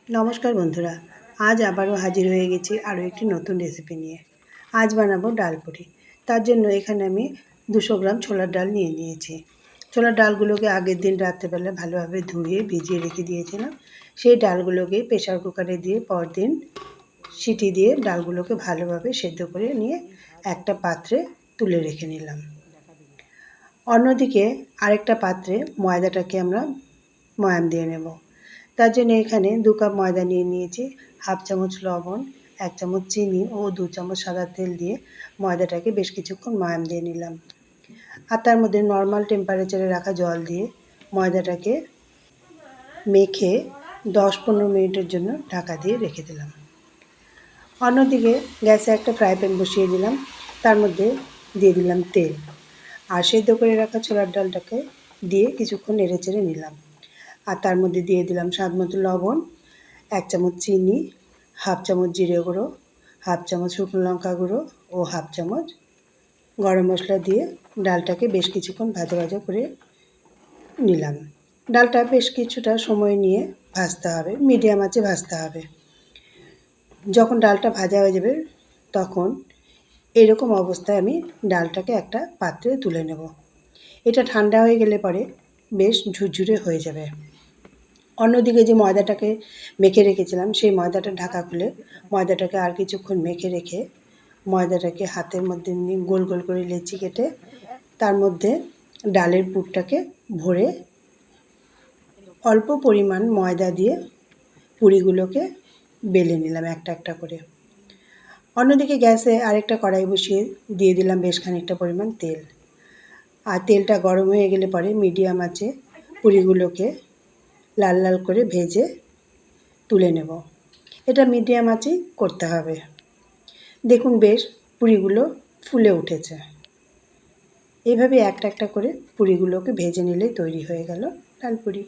নমস্কার বন্ধুরা, আজ আবারও হাজির হয়ে গেছি আরও একটি নতুন রেসিপি নিয়ে। আজ বানাবো ডাল পুরি। তার জন্য এখানে আমি 200 গ্রাম ছোলার ডাল নিয়ে নিয়েছি। ছোলার ডালগুলোকে আগের দিন রাত্রেবেলা ভালোভাবে ধুয়ে ভিজিয়ে রেখে দিয়েছিলাম। সেই ডালগুলোকে প্রেসার কুকারে দিয়ে পরদিন সিটি দিয়ে ডালগুলোকে ভালোভাবে সেদ্ধ করে নিয়ে একটা পাত্রে তুলে রেখে নিলাম। অন্যদিকে আরেকটা পাত্রে ময়দাটাকে আমরা ময়ান দিয়ে নেব। তার জন্য এখানে 2 কাপ ময়দা নিয়ে নিয়েছি, হাফ চামচ লবণ, 1 চামচ চিনি ও 2 চামচ সাদা তেল দিয়ে ময়দাটাকে বেশ কিছুক্ষণ ময়ান দিয়ে নিলাম। আর তার মধ্যে নর্মাল টেম্পারেচারে রাখা জল দিয়ে ময়দাটাকে মেখে 10-15 মিনিটের জন্য ঢাকা দিয়ে রেখে দিলাম। অন্যদিকে গ্যাসে একটা ফ্রাই প্যান বসিয়ে দিলাম, তার মধ্যে দিয়ে দিলাম তেল আর সেদ্ধ করে রাখা ছোলার ডালটাকে দিয়ে কিছুক্ষণ নেড়েচেড়ে নিলাম। আর তার মধ্যে দিয়ে দিলাম স্বাদ মতো লবণ, 1 চামচ চিনি, হাফ চামচ জিরে গুঁড়ো, হাফ চামচ শুকনো লঙ্কা গুঁড়ো ও হাফ চামচ গরম মশলা দিয়ে ডালটাকে বেশ কিছুক্ষণ ভাজা ভাজা করে নিলাম। ডালটা বেশ কিছুটা সময় নিয়ে ভাজতে হবে, মিডিয়াম আঁচে ভাজতে হবে। যখন ডালটা ভাজা হয়ে যাবে তখন এরকম অবস্থায় আমি ডালটাকে একটা পাত্রে তুলে নেব। এটা ঠান্ডা হয়ে গেলে পরে বেশ ঝুরঝুরে হয়ে যাবে। অন্যদিকে যে ময়দাটাকে মেখে রেখেছিলাম সেই ময়দাটা ঢাকা খুলে ময়দাটাকে আর কিছুক্ষণ মেখে রেখে ময়দাটাকে হাতের মধ্যে নিয়ে গোল গোল করে লেচি কেটে তার মধ্যে ডালের পুরটাকে ভরে অল্প পরিমাণ ময়দা দিয়ে পুরিগুলোকে বেলে নিলাম একটা একটা করে। অন্যদিকে গ্যাসে আরেকটা কড়াই বসিয়ে দিয়ে দিলাম বেশ খানিকটা পরিমাণ তেল। আর তেলটা গরম হয়ে গেলে পরে মিডিয়াম আঁচে পুরিগুলোকে লাল লাল করে ভেজে তুলে নেব। এটা মিডিয়াম আঁচেই করতে হবে। দেখুন বেশ পুরিগুলো ফুলে উঠেছে। এইভাবে একটা একটা করে পুরিগুলোকে ভেজে নিলেই তৈরি হয়ে গেল ডাল পুরি।